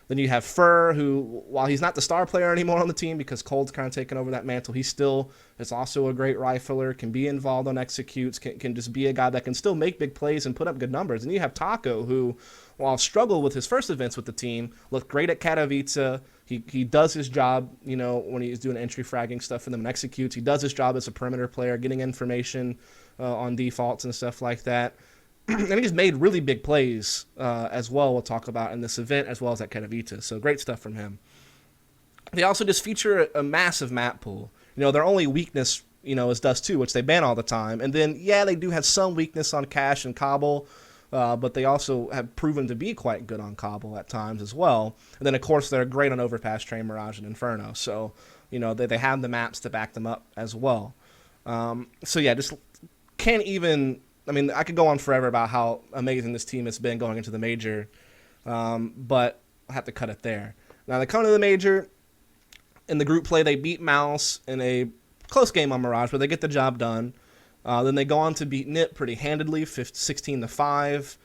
Then you have Fur, who, while he's not the star player anymore on the team because Cold's kind of taken over that mantle, he still is also a great rifler, can be involved on executes, can just be a guy that can still make big plays and put up good numbers. And you have Taco, who, while struggled with his first events with the team, looked great at Katowice. He does his job, when he's doing entry fragging stuff for them and executes. He does his job as a perimeter player, getting information on defaults and stuff like that. And he's made really big plays as well, we'll talk about in this event, as well as at Katowice. So great stuff from him. They also just feature a massive map pool. Their only weakness, is Dust 2, which they ban all the time. And then, they do have some weakness on Cash and Cobble, but they also have proven to be quite good on Cobble at times as well. And then, of course, they're great on Overpass, Train, Mirage, and Inferno. So, they have the maps to back them up as well. So, yeah, just can't even... I mean, I could go on forever about how amazing this team has been going into the major, but I have to cut it there. Now, they come to the major. In the group play, they beat Mouse in a close game on Mirage, but they get the job done. Then they go on to beat NIP pretty handedly, 16-5.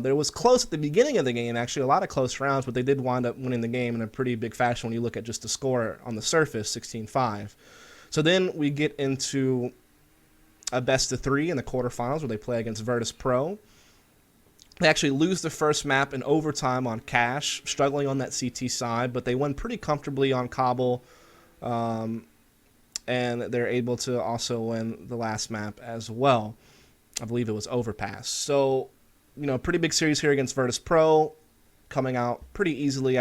There was close at the beginning of the game, actually, a lot of close rounds, but they did wind up winning the game in a pretty big fashion when you look at just the score on the surface, 16-5. So then we get into a best-of-3 in the quarterfinals where they play against Virtus Pro. They actually lose the first map in overtime on Cash, struggling on that CT side, but they win pretty comfortably on Cobble, and they're able to also win the last map as well. I believe it was Overpass. So, pretty big series here against Virtus Pro, coming out pretty easily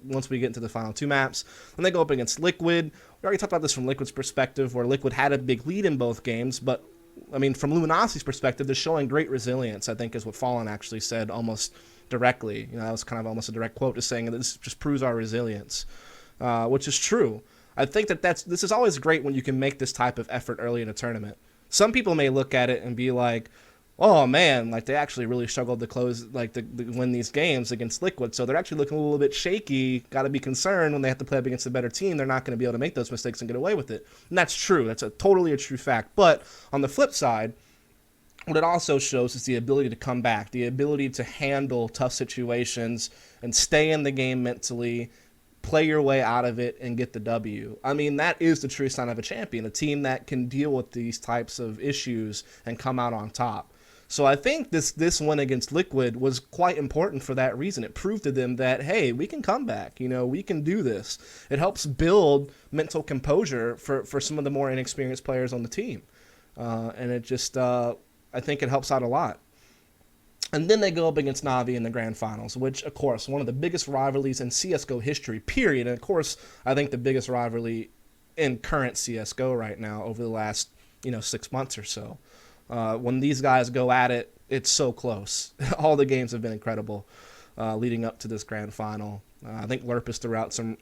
once we get into the final 2 maps. Then they go up against Liquid. We already talked about this from Liquid's perspective, where Liquid had a big lead in both games, but from Luminosity's perspective, they're showing great resilience, I think, is what Fallen actually said almost directly. That was kind of almost a direct quote, just saying that this just proves our resilience, which is true. I think this is always great when you can make this type of effort early in a tournament. Some people may look at it and be like, oh man, they actually really struggled to close, to win these games against Liquid, so they're actually looking a little bit shaky. Got to be concerned when they have to play up against a better team. They're not going to be able to make those mistakes and get away with it. And that's true. That's totally a true fact. But on the flip side, what it also shows is the ability to come back, the ability to handle tough situations and stay in the game mentally, play your way out of it, and get the W. That is the true sign of a champion, a team that can deal with these types of issues and come out on top. So I think this win against Liquid was quite important for that reason. It proved to them that, hey, we can come back. We can do this. It helps build mental composure for some of the more inexperienced players on the team. And it just, I think it helps out a lot. And then they go up against Na'Vi in the grand finals, which, of course, one of the biggest rivalries in CSGO history, period. And, of course, I think the biggest rivalry in current CSGO right now over the last, 6 months or so. When these guys go at it, it's so close. All the games have been incredible leading up to this grand final. I think Lurpus threw out some,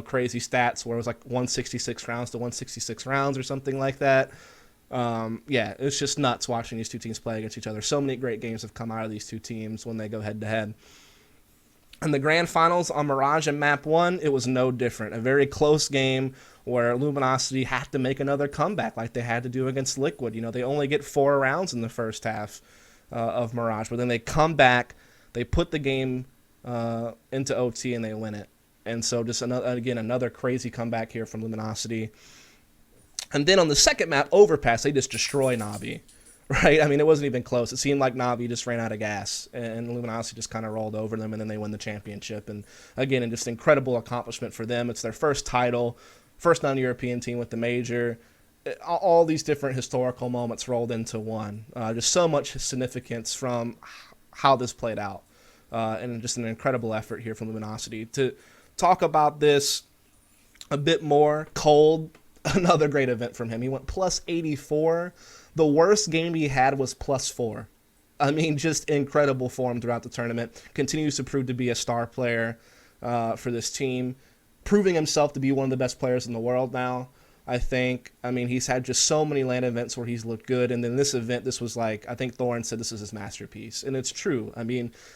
crazy stats where it was 166 rounds to 166 rounds or something like that. It's just nuts watching these two teams play against each other. So many great games have come out of these two teams when they go head-to-head. In the grand finals on Mirage and Map 1, it was no different. A very close game where Luminosity had to make another comeback like they had to do against Liquid. They only get 4 rounds in the first half of Mirage, but then they come back, they put the game into OT, and they win it. And so just another crazy comeback here from Luminosity. And then on the second map, Overpass, they just destroy Na'Vi. Right? It wasn't even close. It seemed like Na'Vi just ran out of gas, and Luminosity just kind of rolled over them, and then they win the championship. And again, just incredible accomplishment for them. It's their first title, first non-European team with the major. All these different historical moments rolled into one. Just so much significance from how this played out, and just an incredible effort here from Luminosity. To talk about this a bit more, Cold, another great event from him. He went plus 84. The worst game he had was plus 4. Just incredible form throughout the tournament. Continues to prove to be a star player for this team. Proving himself to be one of the best players in the world now, I think. He's had just so many LAN events where he's looked good. And then this event, this was I think Thorin said this is his masterpiece. And it's true.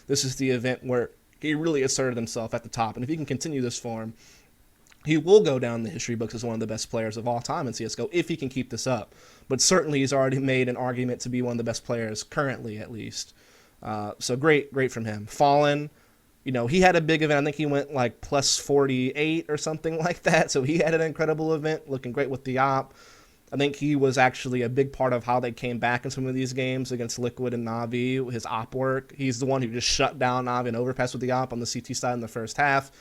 This is the event where he really asserted himself at the top. And if he can continue this form, he will go down in the history books as one of the best players of all time in CSGO if he can keep this up. But certainly he's already made an argument to be one of the best players currently, at least. So great from him. Fallen, he had a big event. I think he went plus 48 or something like that. So he had an incredible event, looking great with the op. I think he was actually a big part of how they came back in some of these games against Liquid and Na'Vi, his op work. He's the one who just shut down Na'Vi and Overpass with the op on the CT side in the first half.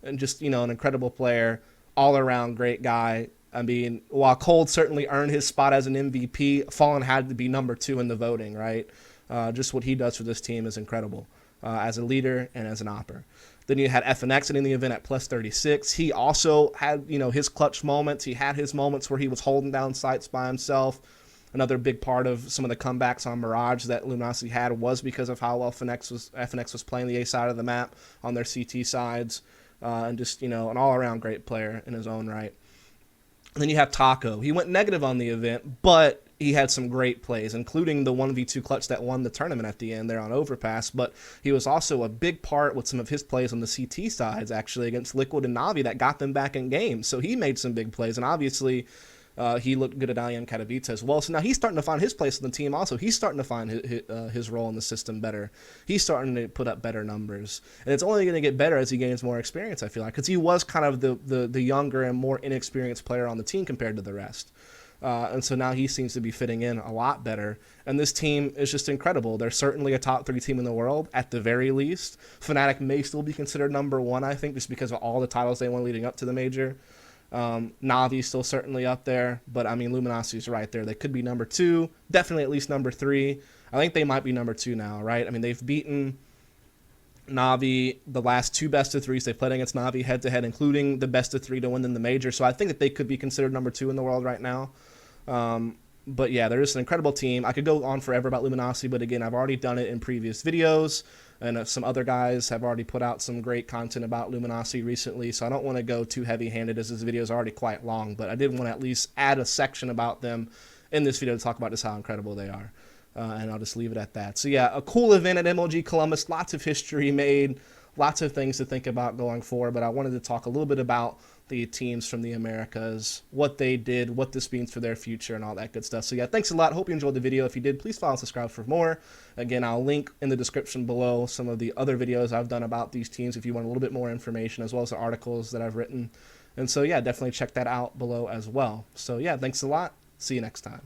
And just, an incredible player, all-around great guy. While Cold certainly earned his spot as an MVP, Fallen had to be number 2 in the voting, right? Just what he does for this team is incredible as a leader and as an opper. Then you had FNX in the event at plus 36. He also had, his clutch moments. He had his moments where he was holding down sites by himself. Another big part of some of the comebacks on Mirage that Luminosity had was because of how well FNX was playing the A side of the map on their CT sides, and just, an all-around great player in his own right. And then you have Taco. He went negative on the event, but he had some great plays, including the 1v2 clutch that won the tournament at the end there on Overpass. But he was also a big part with some of his plays on the CT sides, actually, against Liquid and Navi that got them back in games. So he made some big plays, and obviously he looked good at IM Katowice as well. So now he's starting to find his place in the team also. He's starting to find his role in the system better. He's starting to put up better numbers. And it's only going to get better as he gains more experience, I feel like, because he was kind of the younger and more inexperienced player on the team compared to the rest. And so now he seems to be fitting in a lot better. And this team is just incredible. They're certainly a top 3 team in the world, at the very least. Fnatic may still be considered number 1, I think, just because of all the titles they won leading up to the major. Navi's still certainly up there, but I mean, Luminosity's right there. They could be number 2, definitely at least number 3. I think they might be number 2 now, right? I mean, they've beaten Navi the last 2 best-of-3s. They've played against Navi head-to-head, including the best-of-3 to win in the major. So I think that they could be considered number 2 in the world right now. But yeah, they're just an incredible team. I could go on forever about Luminosity, but again, I've already done it in previous videos, and some other guys have already put out some great content about Luminosity recently, so I don't want to go too heavy-handed as this video is already quite long, but I did want to at least add a section about them in this video to talk about just how incredible they are. And I'll just leave it at that. So yeah, a cool event at MLG Columbus, lots of history made, lots of things to think about going forward, but I wanted to talk a little bit about the teams from the Americas, what they did, what this means for their future, and all that good stuff. So yeah, thanks a lot. Hope you enjoyed the video. If you did, please follow and subscribe for more. Again, I'll link in the description below some of the other videos I've done about these teams if you want a little bit more information, as well as the articles that I've written. And so yeah, definitely check that out below as well. So yeah, thanks a lot. See you next time.